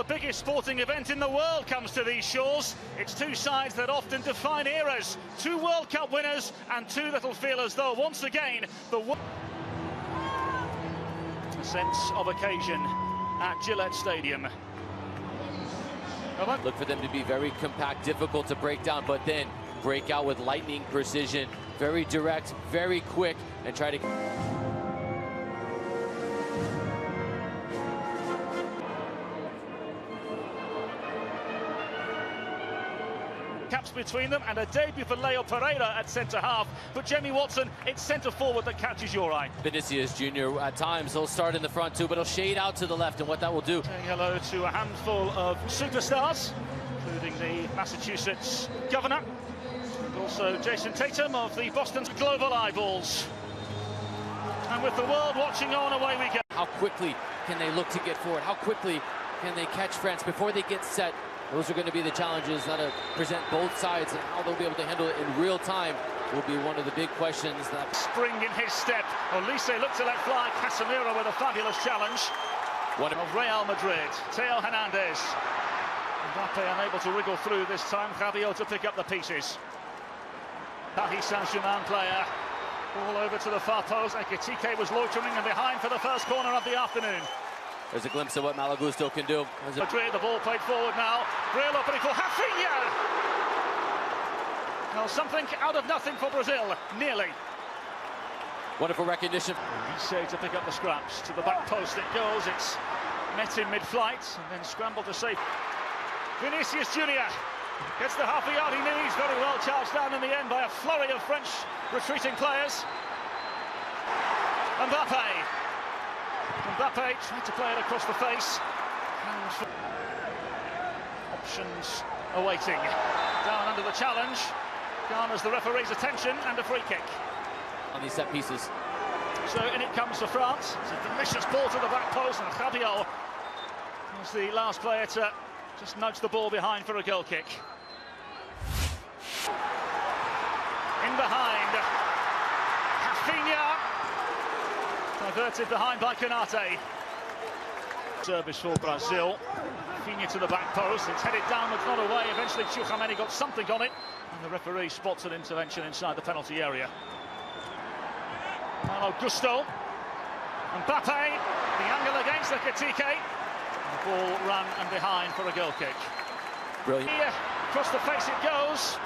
the biggest sporting event in the world comes to these shores. It's two sides that often define eras. Two World Cup winners and two that'll feel as though once again a sense of occasion at Gillette Stadium. Look for them to be very compact, difficult to break down, but then break out with lightning precision. Very direct, very quick, and try to... Caps between them and a debut for Leo Pereira at centre-half. But Jamie Watson, it's centre-forward that catches your eye. Vinicius Jr. at times, he'll start in the front too, but he'll shade out to the left, and what that will do... Saying hello to a handful of superstars, including the Massachusetts governor, and also Jason Tatum of the Boston's global eyeballs. And with the world watching on, away we go. How quickly can they look to get forward? How quickly can they catch France before they get set? Those are going to be the challenges that present both sides, and how they'll be able to handle it in real time will be one of the big questions. That spring in his step. Olise looked to let fly. Casemiro with a fabulous challenge. One of Real Madrid. Theo Hernandez. Mbappe unable to wriggle through this time. Rabiot to pick up the pieces. Paris Saint-Germain player. All over to the far post. Ekitike was loitering and behind for the first corner of the afternoon. There's a glimpse of what Malagusto can do. Madrid, the ball played forward now. Real opening for raphinha. Well, something out of nothing for Brazil, nearly. Wonderful recognition. Olise to pick up the scraps. To the back post it goes. It's met in mid-flight and then scrambled to save. Vinicius Jr. gets the half a yard he needs. Very well charged down in the end by a flurry of French retreating players. Mbappe. Mbappe tried to play it across the face. Options awaiting. Down under the challenge. Garners the referee's attention and a free kick. On these set pieces. So in it comes for France. It's a delicious ball to the back post, and Rabiot is the last player to just nudge the ball behind for a goal kick. In behind. Raphinha. Diverted behind by Konate. Service for Brazil. Raphinha to the back post. It's headed downwards, not away. Eventually, Tchouameni got something on it, and the referee spots an intervention inside the penalty area. Malo Gusto. Mbappe. The angle against ekitike. The ball ran and behind for a goal kick. Brilliant. Here, across the face it goes.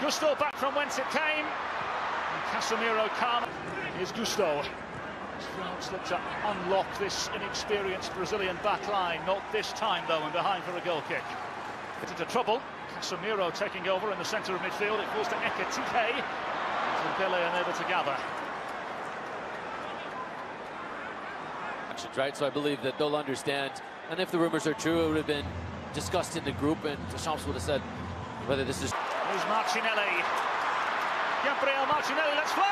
Gusto back from whence it came. And Casemiro calm. Here's Gusto. France look to unlock this inexperienced Brazilian back line. Not this time, though, and behind for a goal kick. It's into trouble. Casemiro taking over in the centre of midfield. It falls to ekitike. Dembele unable to gather. Right, so I believe that they'll understand. And if the rumors are true, it would have been discussed in the group, and Deschamps would have said whether this is... Here's Martinelli. Gabriel Martinelli, let's fly!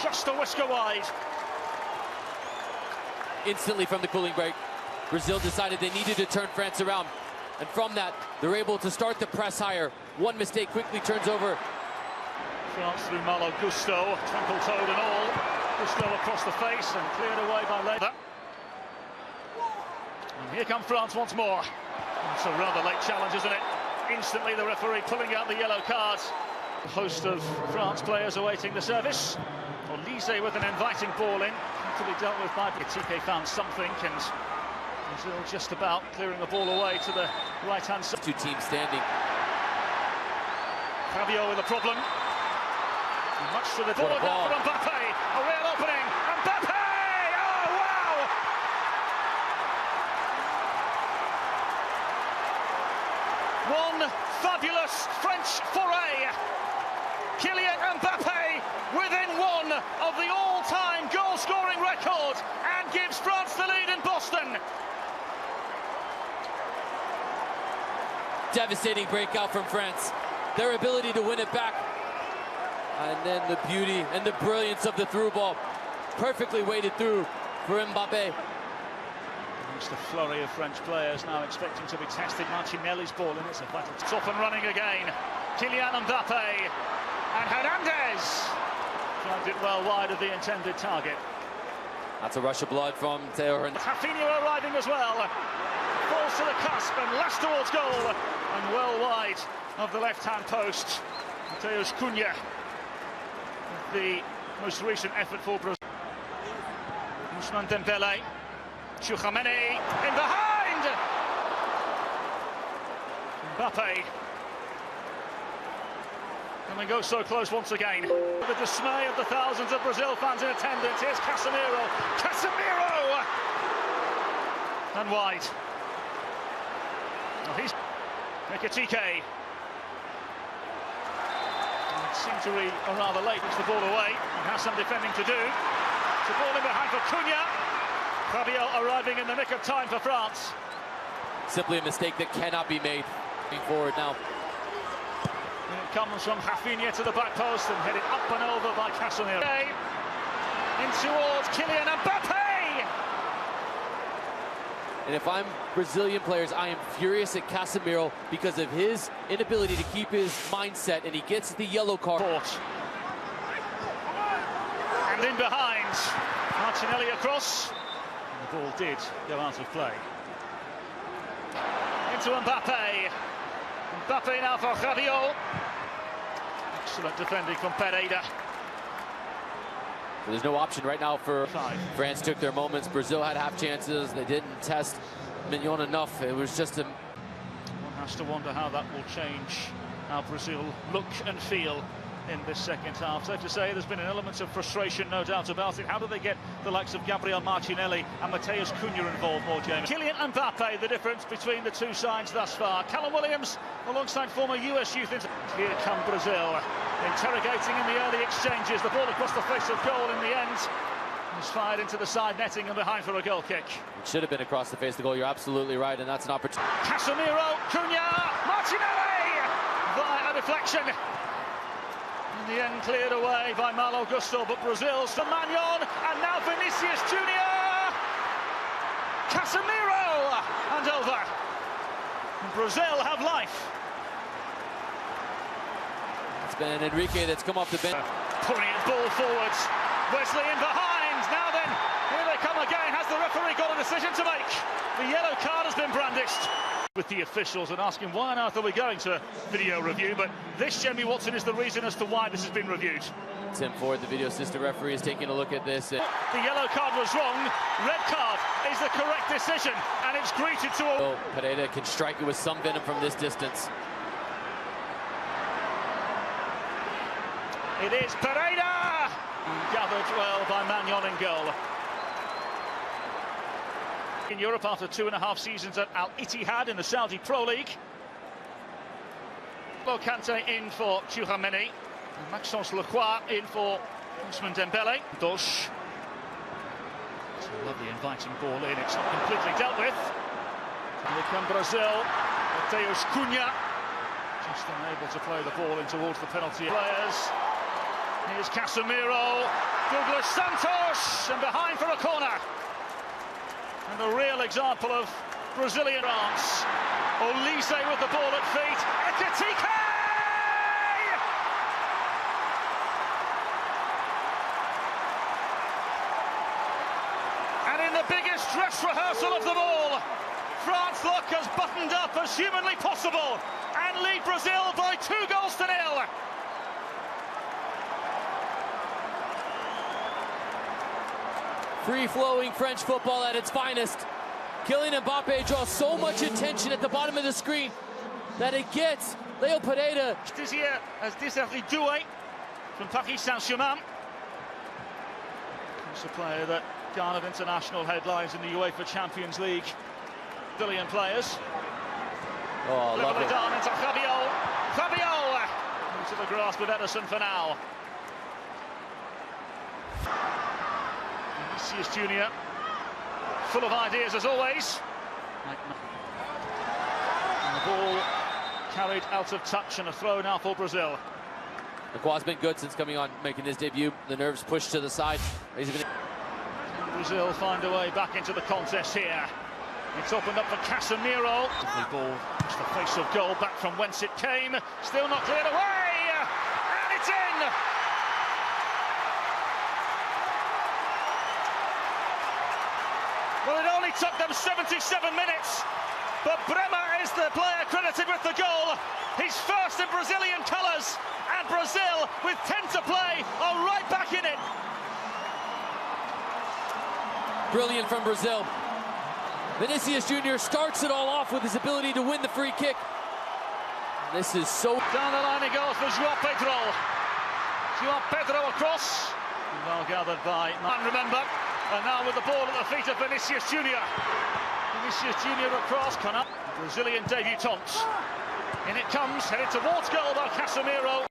Just a whisker wide. Instantly from the cooling break, Brazil decided they needed to turn France around. And from that, they're able to start the press higher. One mistake quickly turns over. France through Malo Gusto, twinkle-toed and all. Gusto across the face and cleared away by Leda. And here come France once more. It's a rather late challenge, isn't it? Instantly the referee pulling out the yellow card. A host of France players awaiting the service. Olise with an inviting ball in, to be dealt with by ekitike. Found something, and Brazil just about clearing the ball away to the right-hand side. Two teams standing. Rabiot with a problem. Much for the ball now for Mbappe. A real opening. Mbappe! Oh, wow! One fabulous French foray. Kylian Mbappe within one of the all-time goal-scoring record and gives France the lead in Boston. Devastating breakout from France. Their ability to win it back. And then the beauty and the brilliance of the through ball. Perfectly weighted through for Mbappe. Amongst a flurry of French players now expecting to be tested. Martinelli's ball, and it's a battle. It's off and running again. Kylian Mbappe. And Hernandez dragged it well wide of the intended target. That's a rush of blood from Theo. Raphinha arriving as well. Falls to the cusp and last towards goal. And well wide of the left-hand post. Mateus Cunha, the most recent effort for Brazil. Ousmane Dembele. Tchouameni in behind. Mbappe. And they go so close once again. The dismay of the thousands of Brazil fans in attendance. Here's Casemiro. Casemiro! And wide. Well, he's ekitike. It seemed to be rather late. Puts the ball away and has some defending to do. It's a ball in behind for Cunha. Rabiot arriving in the nick of time for France. Simply a mistake that cannot be made. Moving forward now. And it comes from raphinha to the back post and headed up and over by Casemiro. In towards Kylian Mbappe! And if I'm Brazilian players, I am furious at Casemiro because of his inability to keep his mindset, and he gets the yellow card. And in behind, Martinelli across. And the ball did go out of play. Into Mbappe. Mbappe now for Rabiot. Excellent defending from Pereira. There's no option right now for France. Took their moments. Brazil had half chances. They didn't test Mignon enough. It was just a... One has to wonder how that will change how Brazil look and feel in this second half. Safe to say there's been an element of frustration, no doubt about it. How do they get the likes of Gabriel Martinelli and Mateus Cunha involved more, James? Kylian Mbappe, the difference between the two sides thus far. Callum Williams alongside former US youth. Here come Brazil, interrogating in the early exchanges. The ball across the face of goal in the end. It's fired into the side netting and behind for a goal kick. It should have been across the face of the goal. You're absolutely right, and that's an opportunity. Casemiro, Cunha, Martinelli! Via a deflection. In the end, cleared away by Malo Gusto, but Brazil's to Magnon, and now Vinicius Junior! Casemiro! And over. And Brazil have life. It's been Enrique that's come off the bench. Poignant ball forwards. Wesley in behind. Now then, here they come again. Has the referee got a decision to make? The yellow card has been brandished. With the officials and asking why on earth are we going to video review, but this, Jamie Watson, is the reason as to why this has been reviewed. Tim Ford, the video assistant referee, is taking a look at this. The yellow card was wrong. Red card is the correct decision, and it's greeted to all. Pereira can strike it with some venom from this distance. It is Pereira! Gathered well by Magnon in goal. In Europe after 2.5 seasons at Al Ittihad in the Saudi Pro League. Kante in for Tchouameni. Maxence Lacroix in for Ousmane Dembele. Dosh. It's a lovely inviting ball in. It's not completely dealt with. Here come Brazil. Mateus Cunha. Just unable to play the ball in towards the penalty players. Here's Casemiro. Douglas Santos. And behind for a corner. And a real example of Brazilian arms. Olise with the ball at feet. Ekitike! And in the biggest dress rehearsal of them all, France look as buttoned up as humanly possible and lead Brazil by 2-0. Free-flowing French football at its finest. Kylian Mbappe draws so much attention at the bottom of the screen that it gets Leo Pereira. This here as Desiree Doué from Paris Saint-Germain. He's a player that garnered international headlines in the UEFA Champions League. Brilliant players. Oh, lovely. Down into Rabiot. Rabiot into the grasp of Ederson for now. Vinicius Junior, full of ideas as always. And the ball carried out of touch and a throw now for Brazil. Lacroix's been good since coming on, making his debut. The nerves pushed to the side. Brazil find a way back into the contest here. It's opened up for Casemiro. The ball to the face of goal, back from whence it came. Still not cleared away, and it's in. from 77 minutes. But Bremer is the player credited with the goal. He's first in Brazilian colours, and Brazil, with 10 to play, are right back in it. Brilliant from Brazil. Vinicius Jr. starts it all off with his ability to win the free kick. This is so... Down the line he goes for João Pedro. João Pedro across. Well gathered by man, remember. And now with the ball at the feet of Vinicius Jr. Vinicius Jr. across, Brazilian debutant. In it comes, headed towards goal by Casemiro.